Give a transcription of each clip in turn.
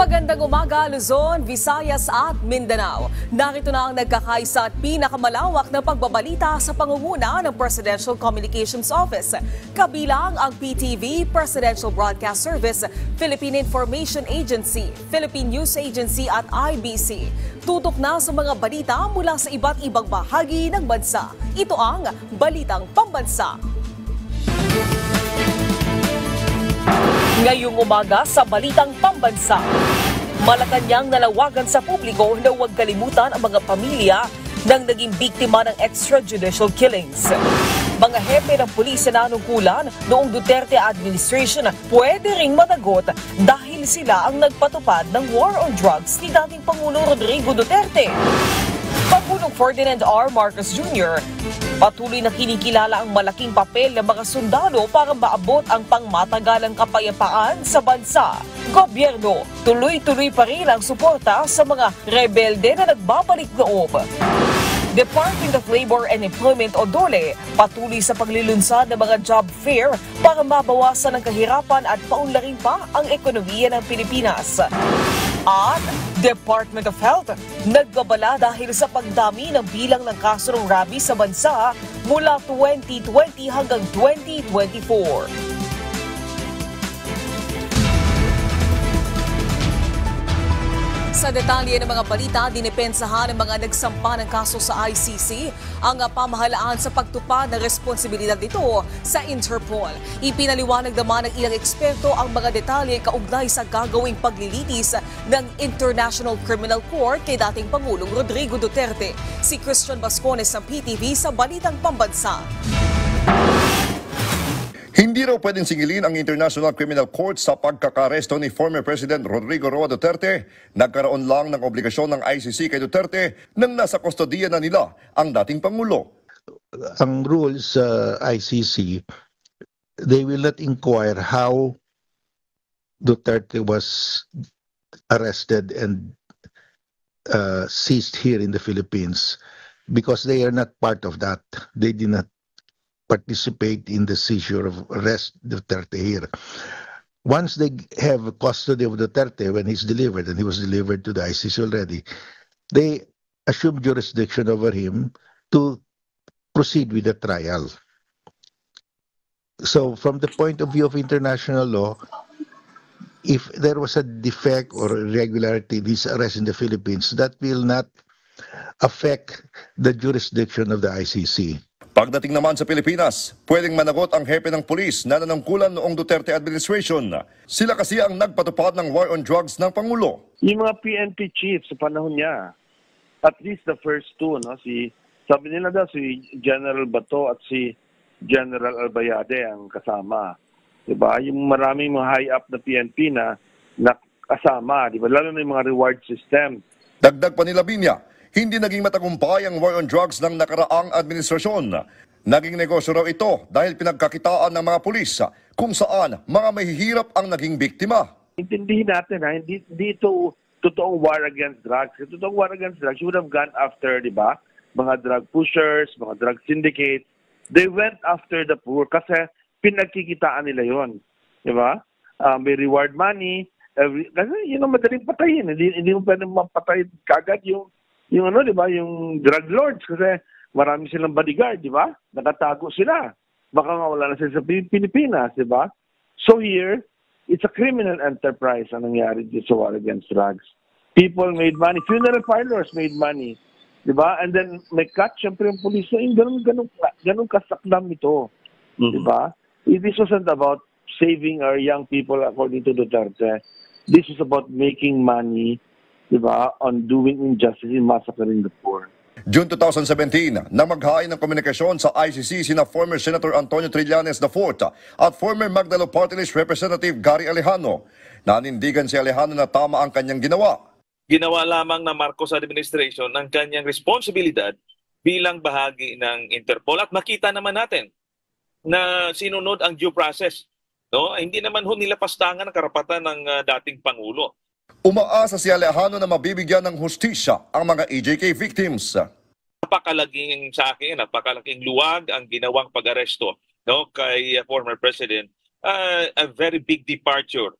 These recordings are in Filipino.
Magandang umaga, Luzon, Visayas at Mindanao. Narito na ang nagkakaisa at pinakamalawak na pagbabalita sa pangunguna ng Presidential Communications Office. Kabilang ang PTV, Presidential Broadcast Service, Philippine Information Agency, Philippine News Agency at IBC. Tutok na sa mga balita mula sa iba't ibang bahagi ng bansa. Ito ang Balitang Pambansa. Ngayong umaga sa Balitang Pambansa, Malacanang nalawagan sa publiko na huwag kalimutan ang mga pamilya ng naging biktima ng extrajudicial killings. Mga hepe ng pulis na nanungkulan noong Duterte administration pwede ring managot dahil sila ang nagpatupad ng war on drugs ni dating Pangulong Rodrigo Duterte. Pangulong Ferdinand R. Marcos Jr. patuloy na kinikilala ang malaking papel ng mga sundalo para maabot ang pangmatagalang kapayapaan sa bansa. Gobyerno, tuloy-tuloy pa rin ang suporta sa mga rebelde na nagbabalik loob. Department of Labor and Employment o DOLE patuloy sa paglilunsad ng mga job fair para mabawasan ang kahirapan at paunlarin pa ang ekonomiya ng Pilipinas. At Department of Health nagbabala dahil sa pagdami ng bilang ng kaso ng rabies sa bansa mula 2020 hanggang 2024. Sa detalye ng mga balita, dinipensahan ng mga nagsampa ng kaso sa ICC ang pamahalaan sa pagtupad ng responsibilidad nito sa Interpol. Ipinaliwanag naman ng ilang eksperto ang mga detalye kaugnay sa gagawing paglilitis ng International Criminal Court kay dating Pangulong Rodrigo Duterte. Si Christian Bascones ng PTV sa Balitang Pambansa. Hindi raw pwedeng singilin ang International Criminal Court sa pagkakaresto ni former President Rodrigo Roa Duterte. Nagkaroon lang ng obligasyon ng ICC kay Duterte nang nasa kustodiya na nila ang dating Pangulo. Ang rules sa ICC, they will not inquire how Duterte was arrested and seized here in the Philippines because they are not part of that. They did not participate in the seizure of arrest Duterte here. Once they have custody of Duterte when he's delivered, and he was delivered to the ICC already, they assume jurisdiction over him to proceed with the trial. So from the point of view of international law, if there was a defect or irregularity in this arrest in the Philippines, that will not affect the jurisdiction of the ICC. Pagdating naman sa Pilipinas, pwedeng managot ang hepe ng pulis na nanungkulan noong Duterte administration. Sila kasi ang nagpatupad ng war on drugs ng Pangulo. Yung mga PNP chiefs sa panahon niya, at least the first two, no? Sabi nila daw si General Bato at si General Albayade ang kasama. Diba? Yung maraming mga high-up na PNP na kasama, diba? Lalo na yung mga reward system. Dagdag pa nila Binya, hindi naging matagumpay ang war on drugs ng nakaraang administrasyon. Naging negosyo raw ito dahil pinagkakitaan ng mga pulis kung saan mga mahihirap ang naging biktima. Intindihin natin, hindi ito totoong war against drugs. Yung totoong war against drugs, you would have gone after, di ba, mga drug pushers, mga drug syndicates. They went after the poor kasi pinagkikitaan nila yon, di ba? May reward money. Kasi yun ang madaling patayin. Hindi mo pwede mapatay kagad yung ano, di ba, yung drug lords kasi marami silang bodyguard, di ba? Nakatago sila. Baka nga wala na sila sa Pilipinas, di ba? So here, it's a criminal enterprise ang nangyari dito sa war against drugs. People made money. Funeral parlors made money, di ba? And then may cut, syempre yung police na yung ganun kasakdam ito, di ba? This wasn't about saving our young people according to Duterte. This is about making money, diba, on doing injustice in massacring the poor. June 2017, nang maghain ng komunikasyon sa ICC sina former Senator Antonio Trillanes IV at former Magdalo Party List Representative Gary Alejano. Nanindigan si Alejano na tama ang kanyang ginawa. Ginawa lamang ng Marcos administration ang kanyang responsibilidad bilang bahagi ng Interpol at makita naman natin na sinunod ang due process. No? Hindi naman ho nila pastangan ang karapatan ng dating Pangulo. Umaasa si Alejano na mabibigyan ng hustisya ang mga EJK victims. Napakalaking sa akin, napakalaking luwag ang ginawang pag-aresto, no, kay former President. A very big departure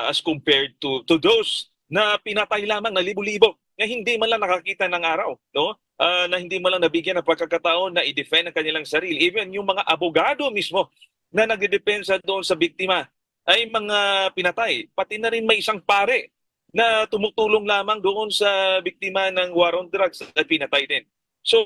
as compared to those na pinatay lamang na libo-libo na hindi man lang nakakita ng araw, no? Na hindi man lang nabigyan ng pagkakataon na i-defend ang kanilang sarili. Even yung mga abogado mismo na nagdedepensa doon sa biktima ay mga pinatay. Pati na rin may isang pare na tumutulong lamang doon sa biktima ng war on drugs at pinatay din. So,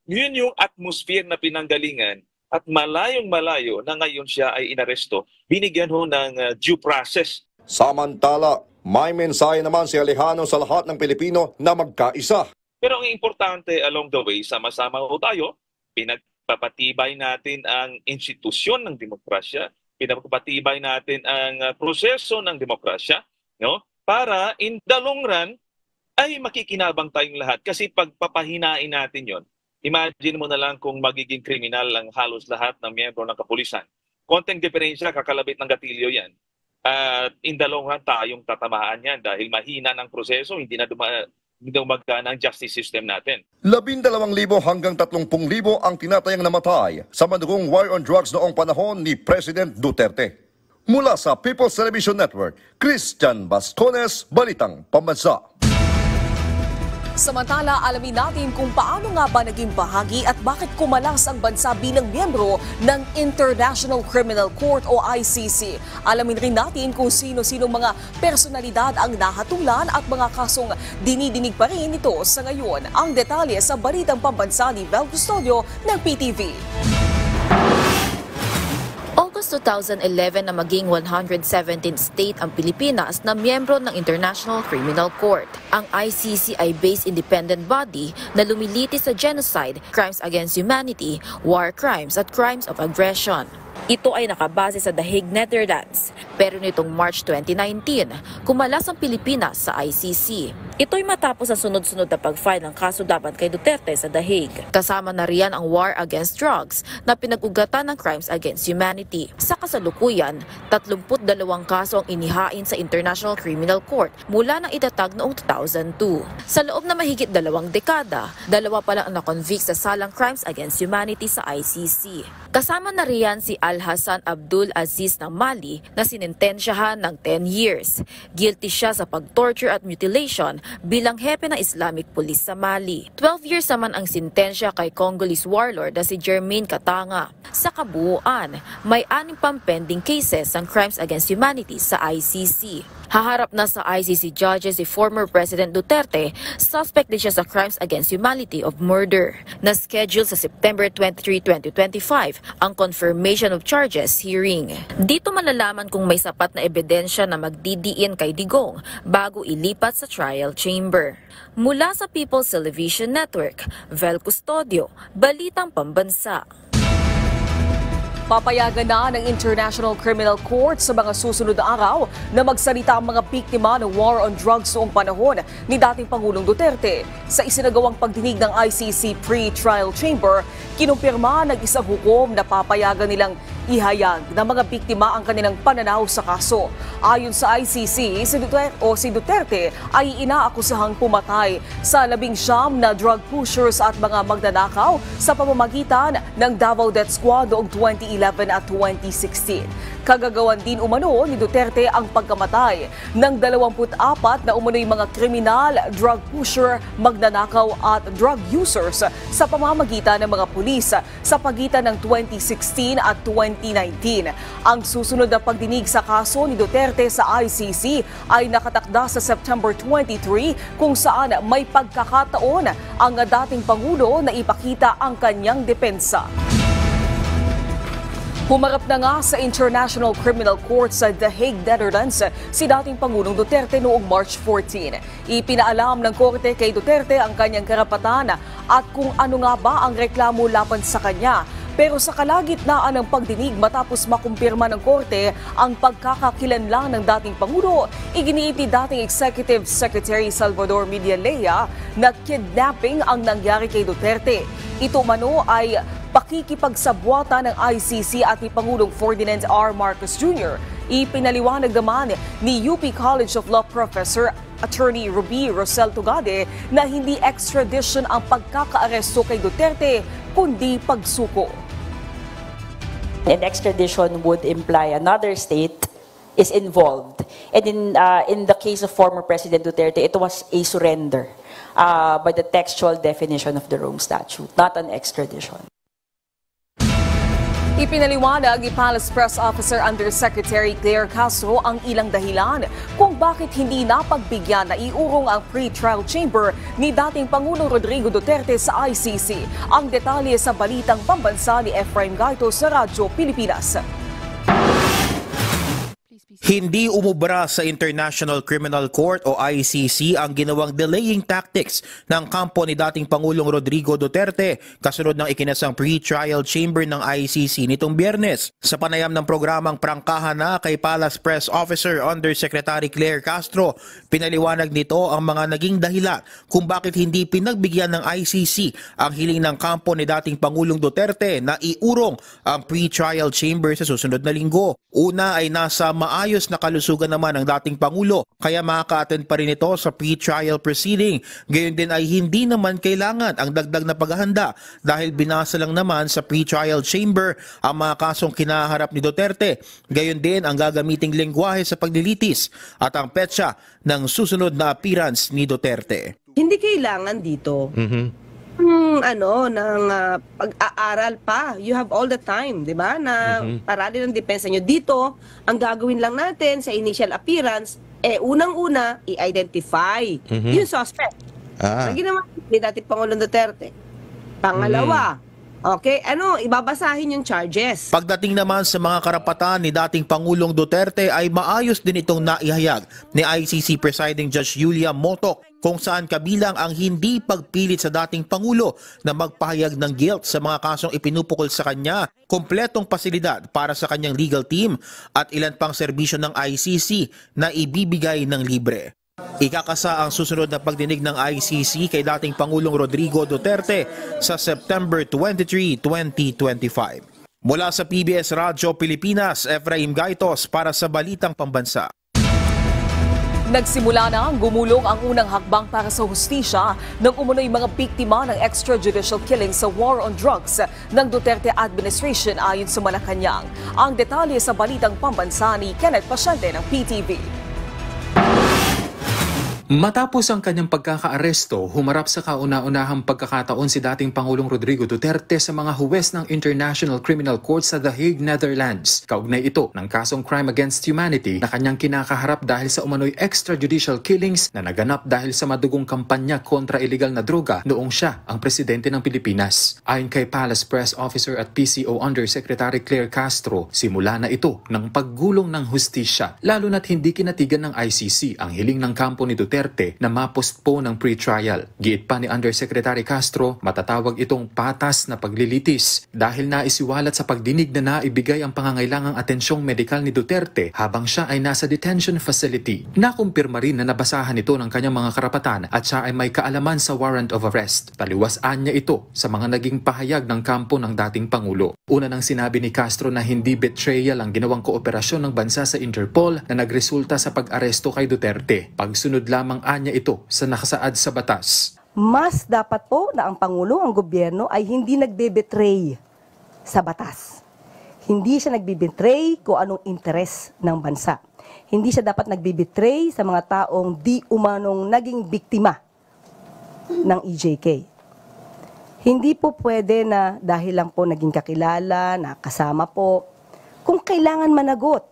yun yung atmosphere na pinanggalingan at malayong-malayo na ngayon siya ay inaresto. Binigyan ho ng due process. Samantala, may mensahe naman si Alejandro sa lahat ng Pilipino na magkaisa. Pero ang importante along the way, sama-sama ho tayo, pinagpapatibay natin ang institusyon ng demokrasya, pinagpapatibay natin ang proseso ng demokrasya, no? Para in the long run ay makikinabang tayong lahat. Kasi pagpapahinain natin yon, imagine mo na lang kung magiging kriminal ang halos lahat ng miyembro ng kapulisan. Konting diferensya, kakalabit ng gatilyo yan. At in the long run, tayong tatamaan yan dahil mahina ng proseso, hindi na dumagana ang justice system natin. 12,000 hanggang 30,000 ang tinatayang namatay sa madugong war on drugs noong panahon ni President Duterte. Mula sa People's Television Network, Christian Bascones, Balitang Pambansa. Samantala, alamin natin kung paano nga ba naging bahagi at bakit kumalas ang bansa bilang miyembro ng International Criminal Court o ICC. Alamin rin natin kung sino-sino mga personalidad ang nahatulan at mga kasong dinidinig pa rin ito sa ngayon. Ang detalye sa Balitang Pambansa ni Vel Custodio ng PTV. August 2011 na maging 117th state ang Pilipinas na miyembro ng International Criminal Court. Ang ICC ay based independent body na lumiliti sa genocide, crimes against humanity, war crimes at crimes of aggression. Ito ay nakabase sa The Hague, Netherlands. Pero nitong March 2019, kumalas ang Pilipinas sa ICC. Ito'y matapos sa sunod-sunod na pag-file ng kaso laban kay Duterte sa The Hague. Kasama na riyan ang war against drugs na pinag-ugatan ng crimes against humanity. Sa kasalukuyan, 32 kaso ang inihain sa International Criminal Court mula nang itatag noong 2002. Sa loob na mahigit 2 dekada, 2 pa lang ang na-convict sa salang crimes against humanity sa ICC. Kasama na riyan si Al-Hassan Abdul Aziz ng Mali na sinintensyahan ng 10 years. Guilty siya sa pag-torture at mutilation bilang hepe ng Islamic Police sa Mali. 12 years naman ang sintensya kay Congolese warlord na si Germain Katanga. Sa kabuuan, may 6 pang pending cases ng crimes against humanity sa ICC. Haharap na sa ICC judges si former President Duterte, suspect din siya sa crimes against humanity of murder. Na-schedule sa September 23, 2025 ang confirmation of charges hearing. Dito malalaman kung may sapat na ebidensya na magdidiin kay Digong bago ilipat sa trial chamber. Mula sa People's Television Network, Vel Custodio, Balitang Pambansa. Papayagan na ng International Criminal Court sa mga susunod na araw na magsalita ang mga biktima ng war on drugs noong panahon ni dating Pangulong Duterte. Sa isinagawang pagdinig ng ICC Pre-Trial Chamber, kinumpirma ng isang hukom na papayagan nilang ihayag ng mga biktima ang kanilang pananaw sa kaso. Ayon sa ICC, si Duterte ay inaakusahang pumatay sa 19 na drug pushers at mga magnanakaw sa pamamagitan ng Davao Death Squad noong 2011 at 2016. Kagagawan din umano ni Duterte ang pagkamatay ng 24 na umano'y mga kriminal, drug pusher, magnanakaw at drug users sa pamamagitan ng mga pulis sa pagitan ng 2016 at 2019. Ang susunod na pagdinig sa kaso ni Duterte sa ICC ay nakatakda sa September 23 kung saan may pagkakataon ang dating Pangulo na ipakita ang kanyang depensa. Humarap na nga sa International Criminal Court sa The Hague, Netherlands si dating Pangulong Duterte noong March 14. Ipinaalam ng korte kay Duterte ang kanyang karapatan at kung ano nga ba ang reklamo laban sa kanya. Pero sa kalagitnaan ng pagdinig matapos makumpirma ng korte ang pagkakakilanlan ng dating Pangulo, iginiit ni dating Executive Secretary Salvador Medialea na kidnapping ang nangyari kay Duterte. Ito mano ay pakikipagsabwata ng ICC at ni Pangulong Ferdinand R. Marcos Jr. Ipinaliwanag naman ni UP College of Law Professor Attorney Ruby Rosel Tugade na hindi extradition ang pagkakaaresto kay Duterte, kundi pagsuko. An extradition would imply another state is involved. And in the case of former President Duterte, it was a surrender by the textual definition of the Rome Statute, not an extradition. Ipinaliwanag ni Palace Press Officer Undersecretary Claire Castro ang ilang dahilan kung bakit hindi napagbigyan na iurong ang pre-trial chamber ni dating Pangulong Rodrigo Duterte sa ICC. Ang detalye sa balitang pambansa ni Efraim Gaito sa Radyo Pilipinas. Hindi umubra sa International Criminal Court o ICC ang ginawang delaying tactics ng kampo ni dating Pangulong Rodrigo Duterte kasunod ng ikinasang pre-trial chamber ng ICC nitong Biyernes. Sa panayam ng programang Prangkahan Na kay Palace Press Officer Undersecretary Claire Castro, pinaliwanag nito ang mga naging dahilan kung bakit hindi pinagbigyan ng ICC ang hiling ng kampo ni dating Pangulong Duterte na iurong ang pre-trial chamber sa susunod na linggo. Una ay nasa maayos na kalusugan naman ang dating Pangulo kaya makaka-attend pa rin ito sa pre-trial proceeding. Gayon din ay hindi naman kailangan ang dagdag na paghahanda dahil binasa lang naman sa pre-trial chamber ang mga kasong kinaharap ni Duterte. Gayon din ang gagamiting lengguwahe sa paglilitis at ang petsa ng susunod na appearance ni Duterte. Hindi kailangan dito ng pag-aaral pa. You have all the time, di ba? Na aralin ang depensa nyo. Dito, ang gagawin lang natin sa initial appearance, unang-una, i-identify yung suspect. Na ginawa ni dating Pangulong Duterte. Pangalawa, ibabasahin yung charges. Pagdating naman sa mga karapatan ni dating Pangulong Duterte ay maayos din itong naihayag ni ICC Presiding Judge Julia Motok kung saan kabilang ang hindi pagpilit sa dating Pangulo na magpahayag ng guilt sa mga kasong ipinupukol sa kanya, kompletong pasilidad para sa kanyang legal team at ilan pang serbisyo ng ICC na ibibigay ng libre. Ikakasa ang susunod na pagdinig ng ICC kay dating Pangulong Rodrigo Duterte sa September 23, 2025. Mula sa PBS Radyo Pilipinas, Efraim Gaitos para sa Balitang Pambansa. Nagsimula na ang gumulong ang unang hakbang para sa hustisya ng umunoy mga biktima ng extrajudicial killing sa war on drugs ng Duterte administration ayon sa Malacanang. Ang detalye sa Balitang Pambansa ni Kenneth Pasyente ng PTV. Matapos ang kanyang pagkakaaresto, humarap sa kauna-unahang pagkakataon si dating Pangulong Rodrigo Duterte sa mga huwes ng International Criminal Court sa The Hague, Netherlands. Kaugnay ito ng kasong crime against humanity na kanyang kinakaharap dahil sa umano'y extrajudicial killings na naganap dahil sa madugong kampanya kontra illegal na droga noong siya ang presidente ng Pilipinas. Ayon kay Palace Press Officer at PCO Undersecretary Claire Castro, simula na ito ng paggulong ng hustisya, lalo na't hindi kinatigan ng ICC ang hiling ng kampo ni Duterte na mapostpone ng pre-trial. Giit pa ni Undersecretary Castro, matatawag itong patas na paglilitis dahil naisiwalat sa pagdinig na naibigay ang pangangailangang atensyong medikal ni Duterte habang siya ay nasa detention facility. Nakumpirma rin na nabasahan ito ng kanyang mga karapatan at siya ay may kaalaman sa warrant of arrest. Taliwasan niya ito sa mga naging pahayag ng kampo ng dating Pangulo. Una nang sinabi ni Castro na hindi betrayal ang ginawang kooperasyon ng bansa sa Interpol na nagresulta sa pag-aresto kay Duterte. Pagsunod lamang anya ito sa nakasaad sa batas. Mas dapat po na ang Pangulo, ang gobyerno ay hindi nagbe-betray sa batas. Hindi siya nagbe-betray kung anong interes ng bansa. Hindi siya dapat nagbe-betray sa mga taong di umanong naging biktima ng EJK. Hindi po pwede na dahil lang po naging kakilala, nakasama po. Kung kailangan managot,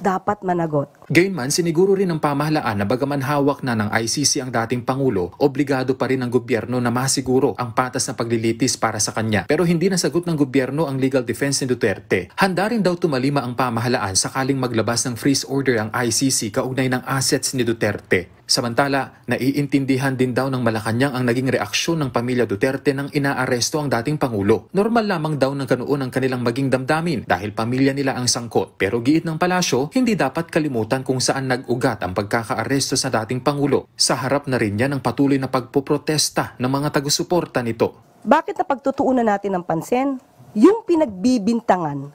dapat managot. Gayunman, siniguro rin ng pamahalaan na bagaman hawak na ng ICC ang dating Pangulo, obligado pa rin ng gobyerno na masiguro ang patas na paglilitis para sa kanya. Pero hindi nasagot ng gobyerno ang legal defense ni Duterte. Handa rin daw tumalima ang pamahalaan sakaling maglabas ng freeze order ang ICC kaugnay ng assets ni Duterte. Samantala, naiintindihan din daw ng Malacanang ang naging reaksyon ng pamilya Duterte nang inaaresto ang dating Pangulo. Normal lamang daw ng ganoon ang kanilang maging damdamin dahil pamilya nila ang sangkot. Pero giit ng palasyo, hindi dapat kalimutan kung saan nag-ugat ang pagkakaaresto sa dating Pangulo. Sa harap na rin niya ng patuloy na pagpoprotesta ng mga taga-suporta nito. Bakit na pagtutuunan natin ng pansin? Yung pinagbibintangan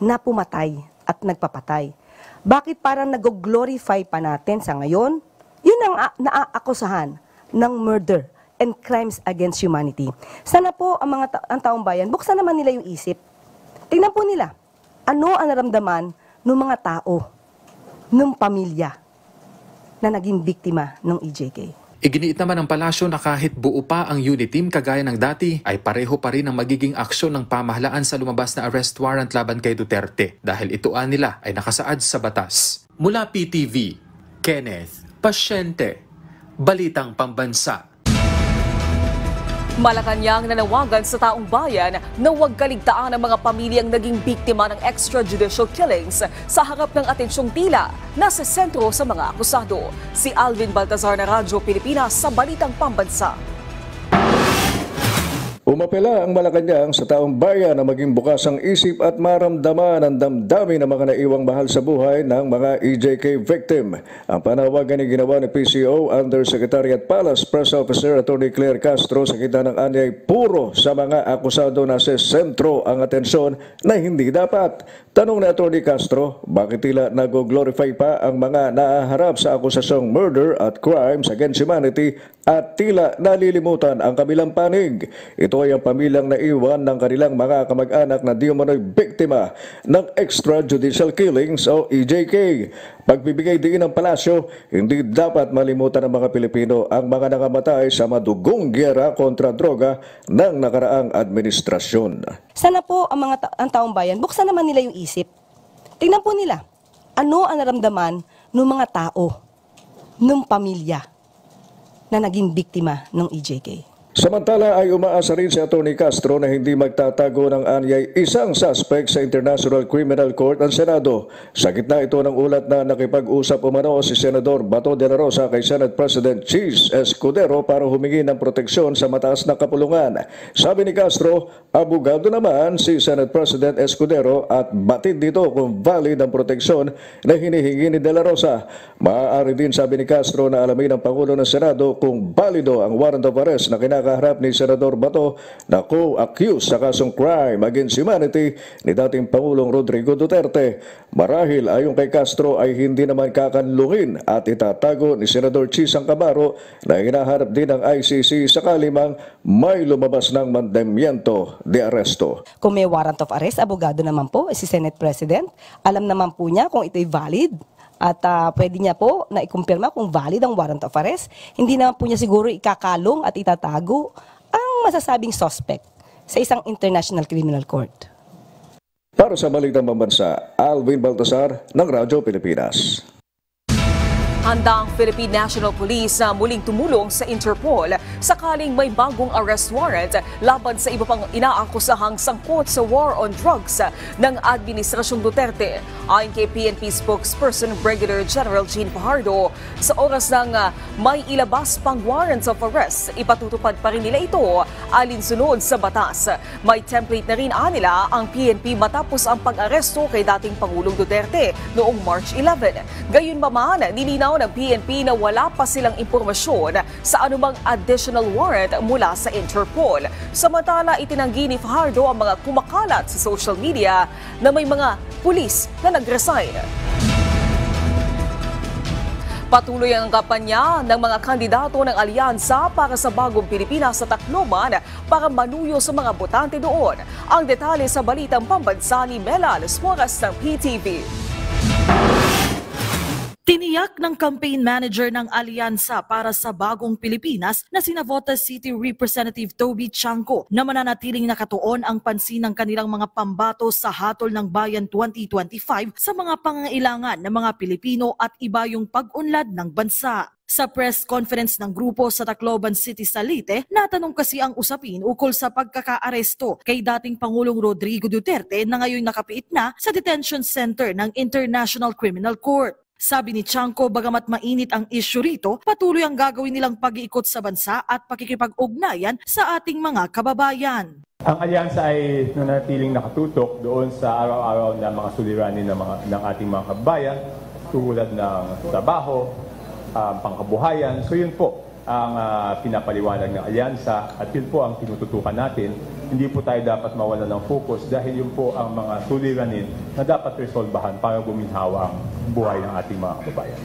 na pumatay at nagpapatay. Bakit parang nag-glorify pa natin sa ngayon? Yun ang naaakusahan ng murder and crimes against humanity. Sana po ang ang taong bayan, buksan naman nila yung isip. Tingnan po nila, ano ang naramdaman ng mga tao ng pamilya na naging biktima ng EJK. Iginiit naman ng palasyo na kahit buo pa ang unit team kagaya ng dati, ay pareho pa rin ang magiging aksyon ng pamahalaan sa lumabas na arrest warrant laban kay Duterte dahil ituan nila ay nakasaad sa batas. Mula PTV, Kenneth Pasyente, Balitang Pambansa. Malacanang nanawagan sa taong bayan na huwag kaligtaan ang mga pamilyang naging biktima ng extrajudicial killings sa harap ng atensyong tila nasa sentro sa mga akusado. Si Alvin Baltazar na Radyo Pilipinas sa Balitang Pambansa. Umapela ang Malacanang sa taong bayan na maging bukas ang isip at maramdaman ang damdamin ng mga naiwang mahal sa buhay ng mga EJK victim. Ang panawagan ay ginawa ni PCO Undersecretary at Palace Press Officer Atty. Claire Castro sa kita ng anyay puro sa mga akusado na sa sentro ang atensyon na hindi dapat. Tanong ni Atty. Castro, bakit tila nag-glorify pa ang mga naaharap sa akusasyong murder at crimes against humanity at tila nalilimutan ang kabilang panig. Ito ay ang pamilyang naiwan ng kanilang mga kamag-anak na di umano'y biktima ng extrajudicial killings o EJK. Pagbibigay diin ng palasyo, hindi dapat malimutan ng mga Pilipino ang mga nangamatay sa madugong giyera kontra droga ng nakaraang administrasyon. Sana po ang taong bayan, buksan naman nila yung isip. Tingnan po nila, ano ang naramdaman ng mga tao, ng pamilya na naging biktima ng EJK. Samantala ay umaasa rin si Atty. Castro na hindi magtatago ng anyay isang suspect sa International Criminal Court ang Senado. Sa gitna ito ng ulat na nakipag-usap umano si Senador Bato de la Rosa kay Senate President Chis Escudero para humingi ng proteksyon sa mataas na kapulungan. Sabi ni Castro, abogado naman si Senate President Escudero at batid dito kung valid ang proteksyon na hinihingi ni de la Rosa. Maaari din, sabi ni Castro, na alamin ng Pangulo ng Senado kung valido ang warrant of arrest na kinakaharap ni Senador Bato na co-accused sa kasong crime against humanity ni dating Pangulong Rodrigo Duterte. Marahil ayon kay Castro ay hindi naman kakanlungin at itatago ni Senador Chis Angcabaro na hinaharap din ng ICC sakali mang may lumabas ng mandamiento de aresto. Kung may warrant of arrest, abogado naman po si Senate President. Alam naman po niya kung ito'y valid. At pwede niya po na ikumpirma kung valid ang warrant of arrest. Hindi naman po niya siguro ikakalong at itatago ang masasabing suspect sa isang International Criminal Court. Para sa Balitang Pambansa, Alvin Baltazar ng Radyo Pilipinas. Handa ang Philippine National Police na muling tumulong sa Interpol sakaling may bagong arrest warrant laban sa iba pang inaakusahang sangkot sa war on drugs ng Administrasyong Duterte. Ayon kay PNP spokesperson Brigadier General Jean Fajardo, sa oras ng may ilabas pang warrants of arrest, ipatutupad pa rin nila ito alinsunod sa batas. May template na rin nila ang PNP matapos ang pag-aresto kay dating Pangulong Duterte noong March 11. Gayunpaman, nilinaw ng PNP na wala pa silang impormasyon sa anumang additional warrant mula sa Interpol. Samantala, itinanggi ni Fajardo ang mga kumakalat sa social media na may mga pulis na nag-resign. Patuloy ang kampanya ng mga kandidato ng alyansa para sa bagong Pilipinas sa Tacloban para manuyo sa mga botante doon. Ang detalye sa Balitang Pambansa ni Mela Lesmoras ng PTV. Tiniyak ng campaign manager ng Alyansa para sa Bagong Pilipinas na si Navotas City Representative Toby Chanco na mananatiling nakatuon ang pansin ng kanilang mga pambato sa Hatol ng Bayan 2025 sa mga pangangailangan ng mga Pilipino at iba yung pag-unlad ng bansa. Sa press conference ng grupo sa Tacloban City sa Leyte, natanong kasi ang usapin ukol sa pagkakaaresto kay dating Pangulong Rodrigo Duterte na ngayon nakapiit na sa detention center ng International Criminal Court. Sabi ni Chanco, bagamat mainit ang issue rito, patuloy ang gagawin nilang pag-iikot sa bansa at pakikipag-ugnayan sa ating mga kababayan. Ang alyansa ay nanatiling nakatutok doon sa araw-araw na mga suliranin ng ating mga kababayan, tulad ng trabaho, pangkabuhayan. So yun po ang pinapaliwanag ng alyansa at yun po ang tinututukan natin. Hindi po tayo dapat mawalan ng focus dahil yun po ang mga suliranin na dapat resolbahan para guminhawa ang buhay ng ating mga kababayan.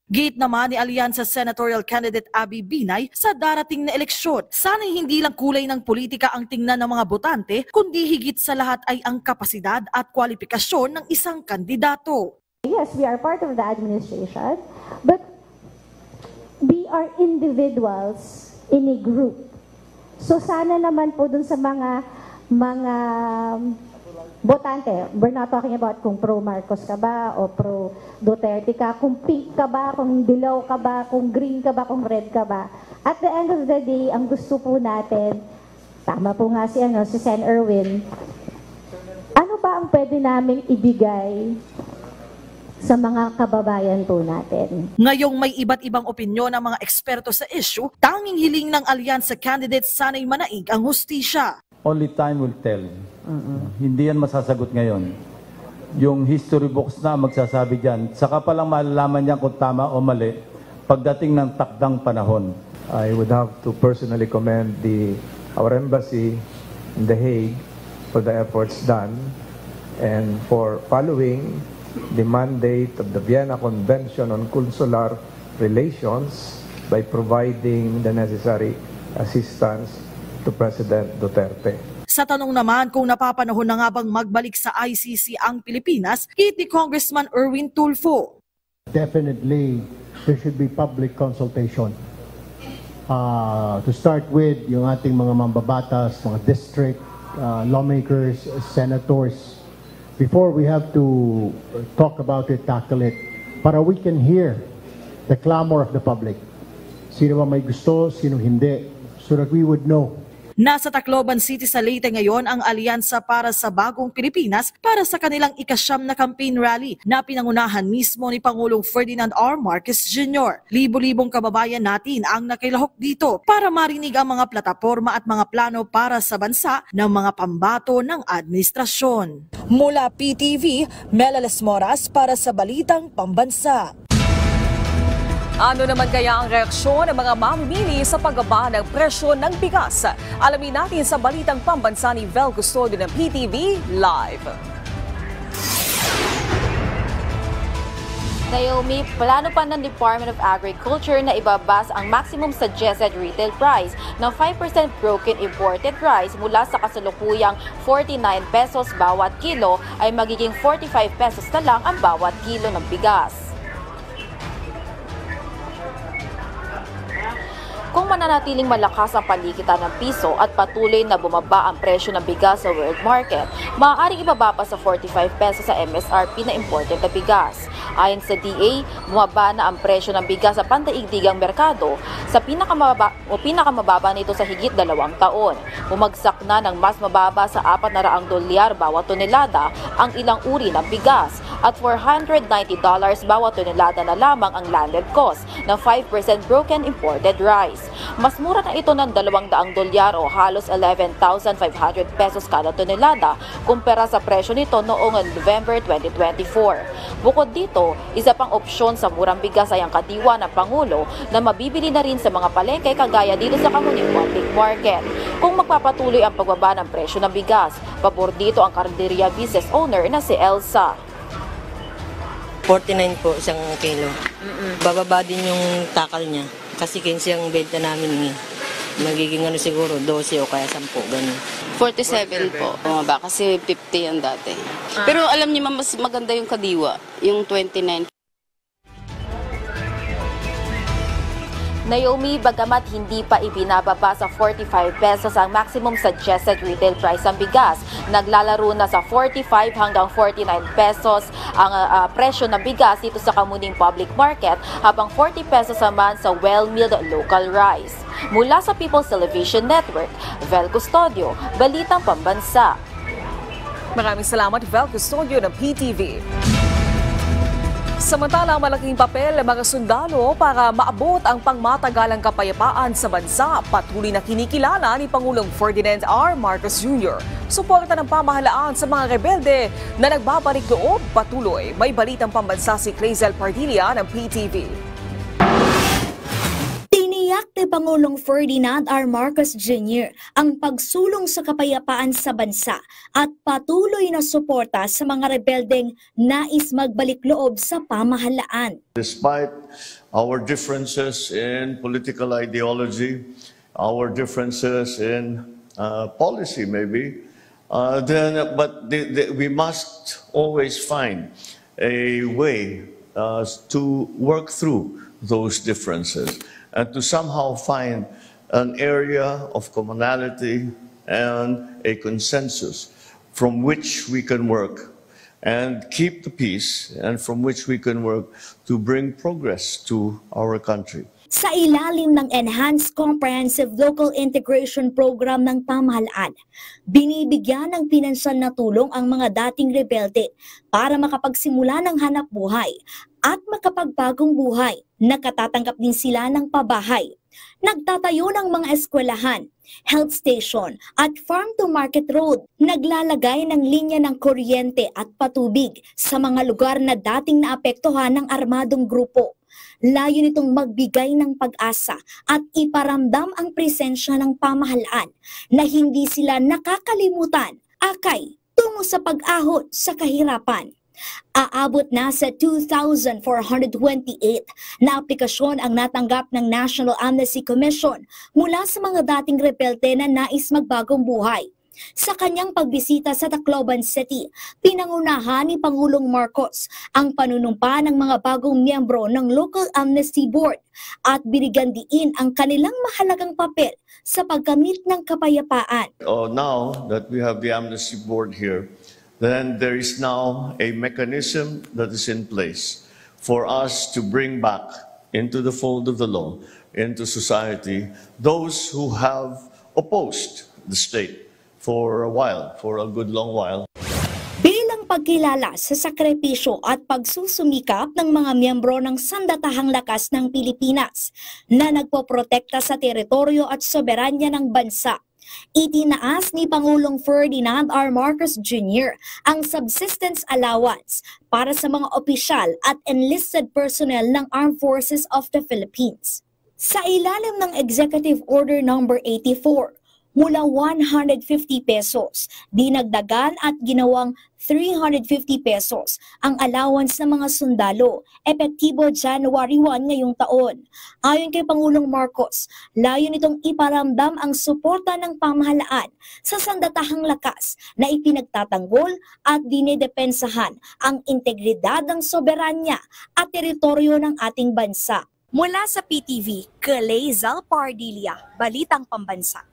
Gate naman ni Alyansa Senatorial Candidate Abby Binay sa darating na eleksyon. Sana'y hindi lang kulay ng politika ang tingnan ng mga botante, kundi higit sa lahat ay ang kapasidad at kwalifikasyon ng isang kandidato. Yes, we are part of the administration, but we are individuals in a group. So sana naman po dun sa mga botante, we're not talking about kung pro Marcos ka ba o pro Duterte ka, kung pink ka ba, kung dilaw ka ba, kung green ka ba, kung red ka ba. At the end of the day, ang gusto po natin, tama po nga si Sen. Erwin, ano ba ang pwede naming ibigay sa mga kababayan po natin? Ngayong may iba't ibang opinyon ng mga eksperto sa issue, tanging hiling ng alyansa candidates sana'y manaig ang hustisya. Only time will tell. Hindi yan masasagot ngayon. Yung history books na magsasabi dyan, saka pa lang malalaman niya kung tama o mali pagdating ng takdang panahon. I would have to personally commend our embassy in The Hague for the efforts done and for following the mandate of the Vienna Convention on Consular Relations by providing the necessary assistance to President Duterte. Sa tanong naman kung napapanahon na nga bang magbalik sa ICC ang Pilipinas, hit ni Congressman Erwin Tulfo. Definitely, there should be public consultation. To start with, yung ating mga mambabatas, mga district lawmakers, senators, before we have to talk about it, tackle it, para we can hear the clamor of the public. Sino ba may gusto, sino hindi, so that we would know. Nasa Tacloban City sa Leyte ngayon ang Alyansa para sa Bagong Pilipinas para sa kanilang ika-9 na campaign rally na pinangunahan mismo ni Pangulong Ferdinand R. Marcos Jr. Libo-libong kababayan natin ang nakilahok dito para marinig ang mga plataporma at mga plano para sa bansa ng mga pambato ng administrasyon. Mula PTV, Mela Las Moras para sa Balitang Pambansa. Ano naman kaya ang reaksyon ng mga mamimili sa pagbaba ng presyo ng bigas? Alamin natin sa Balitang Pambansa ni Vel Custodio ng PTV Live. Naomi, plano pa ng Department of Agriculture na ibabas ang maximum suggested retail price ng 5% broken imported rice mula sa kasalukuyang 49 pesos bawat kilo ay magiging 45 pesos na lang ang bawat kilo ng bigas. Kung mananatiling malakas ang palikitan ng piso at patuloy na bumaba ang presyo ng bigas sa world market, maaaring ibaba pa sa 45 pesos sa MSRP na imported na bigas. Ayon sa DA, bumaba na ang presyo ng bigas sa pandaigdigang merkado sa pinakamababa nito sa higit 2 taon. Bumagsak na ng mas mababa sa $400 bawat tonelada ang ilang uri ng bigas at $490 bawat tonelada na lamang ang landed cost ng 5% broken imported rice. Mas mura na ito ng $200 o halos 11,500 pesos kada tonelada kumpara sa presyo nito noong November 2024. Bukod dito, isa pang opsyon sa murang bigas ay ang kadiwa ng Pangulo na mabibili na rin sa mga palengke kagaya dito sa Kamuning Public Market. Kung magpapatuloy ang pagbaba ng presyo ng bigas, pabor dito ang karinderya business owner na si Elsa. 49 po isang kilo. Bababa din yung takal niya. Kasi 15 ang benta namin. Magiging siguro 12 o kaya 10, ganun. 47 po. Bumaba kasi 50 yan dati. Pero alam niyo mas maganda yung kadiwa, yung 29. Naomi, bagamat hindi pa ibinababa sa 45 pesos ang maximum suggested retail price ng bigas, naglalaro na sa 45 hanggang 49 pesos ang presyo ng bigas dito sa Kamuning Public Market, habang 40 pesos naman sa well-milled local rice. Mula sa People's Television Network, Vel Custodio, Balitang Pambansa. Maraming salamat, Vel Custodio ng PTV. Samantala, malaking papel ang mga sundalo para maabot ang pangmatagalang kapayapaan sa bansa. Patuloy na kinikilala ni Pangulong Ferdinand R. Marcos Jr. Suporta ng pamahalaan sa mga rebelde na nagbabalik loob patuloy. May Balitang Pambansa si Clazel Pardilla ng PTV. Tiniyak ni Pangulong Ferdinand R. Marcos Jr. ang pagsulong sa kapayapaan sa bansa at patuloy na suporta sa mga rebeldeng nais magbalik loob sa pamahalaan. Despite our differences in political ideology, our differences in policy maybe, we must always find a way to work through those differences and to somehow find an area of commonality and a consensus from which we can work and keep the peace, and from which we can work to bring progress to our country. Sa ilalim ng Enhanced Comprehensive Local Integration Program ng pamahalaan, binibigyan ng pinansyal na tulong ang mga dating rebelde para makapagsimula ng hanap buhay at makapagbagong buhay. Nakatatanggap din sila ng pabahay. Nagtatayo ng mga eskwelahan, health station at farm-to-market road. Naglalagay ng linya ng kuryente at patubig sa mga lugar na dating naapektuhan ng armadong grupo. Layo nitong magbigay ng pag-asa at iparamdam ang presensya ng pamahalaan na hindi sila nakakalimutan, akay tungo sa pag-ahon sa kahirapan. Aabot na sa 2,428 na aplikasyon ang natanggap ng National Amnesty Commission mula sa mga dating rebelde na nais magbagong buhay. Sa kanyang pagbisita sa Tacloban City, pinangunahan ni Pangulong Marcos ang panunumpa ng mga bagong miyembro ng Local Amnesty Board at binigyan diin ang kanilang mahalagang papel sa pagkamit ng kapayapaan. Now that we have the Amnesty Board here, then there is now a mechanism that is in place for us to bring back into the fold of the law, into society, those who have opposed the state for a while, for a good long while. Bilang pagkilala sa sakripisyo at pagsusumikap ng mga miyembro ng Sandatahang Lakas ng Pilipinas na nagpoprotekta sa teritoryo at soberanya ng bansa, itinaas ni Pangulong Ferdinand R. Marcos Jr. ang subsistence allowance para sa mga opisyal at enlisted personnel ng Armed Forces of the Philippines. Sa ilalim ng Executive Order No. 84, mula 150 pesos, dinagdagan at ginawang 350 pesos ang allowance ng mga sundalo, epektibo January 1 ngayong taon. Ayon kay Pangulong Marcos, layo nitong iparamdam ang suporta ng pamahalaan sa sandatahang lakas na ipinagtatanggol at dinedepensahan ang integridad ng soberanya at teritoryo ng ating bansa. Mula sa PTV, Kalay Zalpardilia, Balitang Pambansa.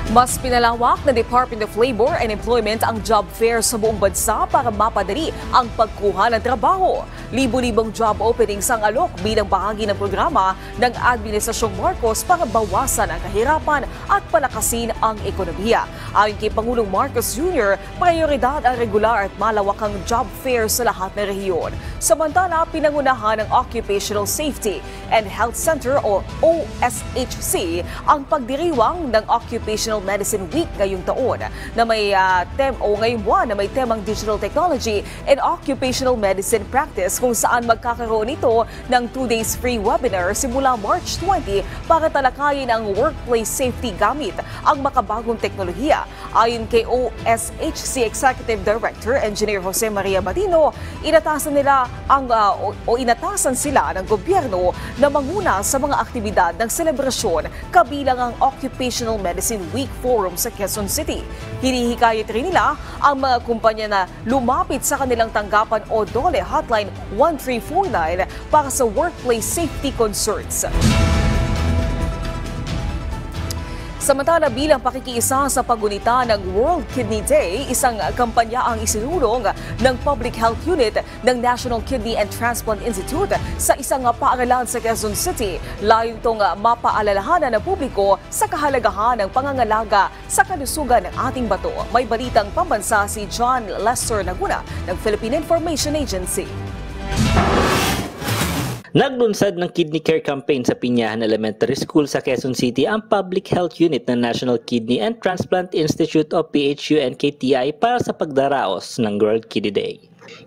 Mas pinalawak ng Department of Labor and Employment ang job fair sa buong bansa para mapadali ang pagkuha ng trabaho. Libo-libong job openings ang alok bilang bahagi ng programa ng Administrasyong Marcos para bawasan ang kahirapan at palakasin ang ekonomiya. Ayon kay Pangulong Marcos Jr., prioridad ang regular at malawakang job fair sa lahat ng rehiyon. Samantala, pinangunahan ng Occupational Safety and Health Center o OSHC ang pagdiriwang ng Occupational Medicine Week ngayong taon na may ngayong buwan na may temang Digital Technology and Occupational Medicine Practice, kung saan magkakaroon ito ng 2 days free webinar simula March 20 para talakayin ang workplace safety gamit ang makabagong teknolohiya. Ayon kay OSHC Executive Director Engineer Jose Maria Batino, inatasan sila ng gobyerno na manguna sa mga aktibidad ng selebrasyon kabilang ang Occupational Medicine Week Forum sa Quezon City. Hinihikayat rin nila ang mga kumpanya na lumapit sa kanilang tanggapan o DOLE Hotline 1349 para sa workplace safety concerns. Samantala, bilang pakikiisa sa pagunita ng World Kidney Day, isang kampanya ang isinulong ng Public Health Unit ng National Kidney and Transplant Institute sa isang paaralan sa Quezon City. Layo itong mapaalalahanan ng publiko sa kahalagahan ng pangangalaga sa kalusugan ng ating bato. May balitang pambansa si John Lester Laguna ng Philippine Information Agency. Naglunsad ng Kidney Care Campaign sa Piñahan Elementary School sa Quezon City ang Public Health Unit ng National Kidney and Transplant Institute o PHU-NKTI para sa pagdaraos ng World Kidney Day.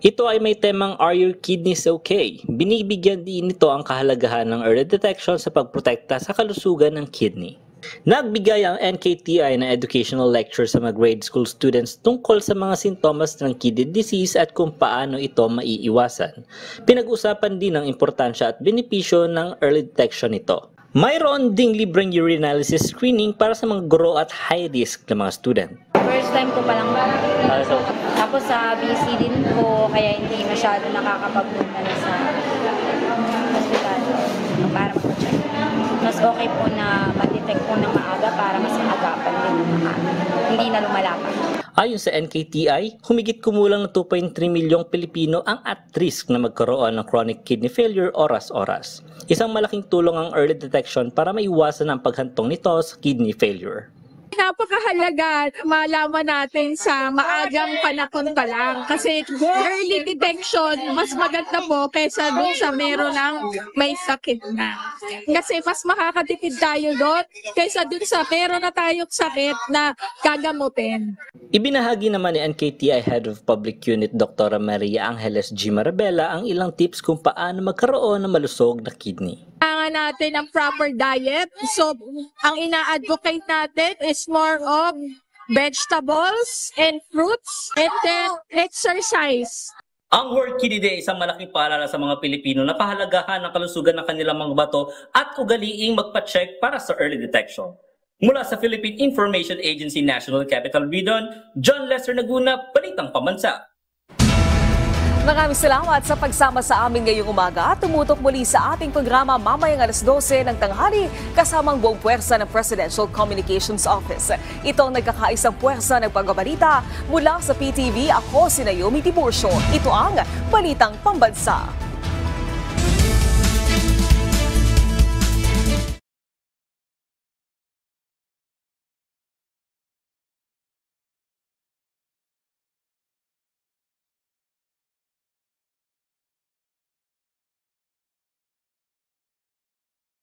Ito ay may temang Are Your Kidneys Okay? Binibigyan din nito ang kahalagahan ng early detection sa pagprotekta sa kalusugan ng kidney. Nagbigay ang NKTI ng educational lecture sa mga grade school students tungkol sa mga sintomas ng kidney disease at kung paano ito maiiwasan. Pinag-usapan din ang importansya at benepisyo ng early detection nito. Mayroon ding libreng urinalysis screening para sa mga guro at high risk na mga student. First time ko palang tapos sa busy din ko, kaya hindi masyado nakakapagpunta na sa hospital para mag-check. Mas okay po na ma-detect po ng maaga para mas agapan din hindi na lumalapan. Ayon sa NKTI, humigit kumulang na 2.3 milyong Pilipino ang at risk na magkaroon ng chronic kidney failure oras-oras. Isang malaking tulong ang early detection para maiwasan ang paghantong nito sa kidney failure. Napakahalaga malaman natin sa maagang panahon pa lang kasi early detection mas maganda po kaysa dun sa meron ng may sakit na. Kasi mas makakatipid tayo doon kaysa dun sa meron na tayong sakit na gagamutin. Ibinahagi naman ni NKTI Head of Public Unit Dr. Maria Angeles G. Marabella ang ilang tips kung paano magkaroon ng malusog na kidney. Kailangan natin ang proper diet. So, ang ina-advocate natin is more of vegetables and fruits and then exercise. Ang World Kidney Day ay isang malaking paalala sa mga Pilipino na pahalagahan ang kalusugan ng kanilang mga bato at ugaliing magpa-check para sa early detection. Mula sa Philippine Information Agency National Capital Region, John Lester Naguna, Balitang Pambansa. Maraming salamat sa pagsama sa amin ngayong umaga. Tumutok muli sa ating programa mamayang alas 12 ng tanghali kasamang buong puwersa ng Presidential Communications Office. Ito ang nagkakaisang puwersa ng pagbabalita mula sa PTV. Ako si Naomi Tiburcio. Ito ang Balitang Pambansa.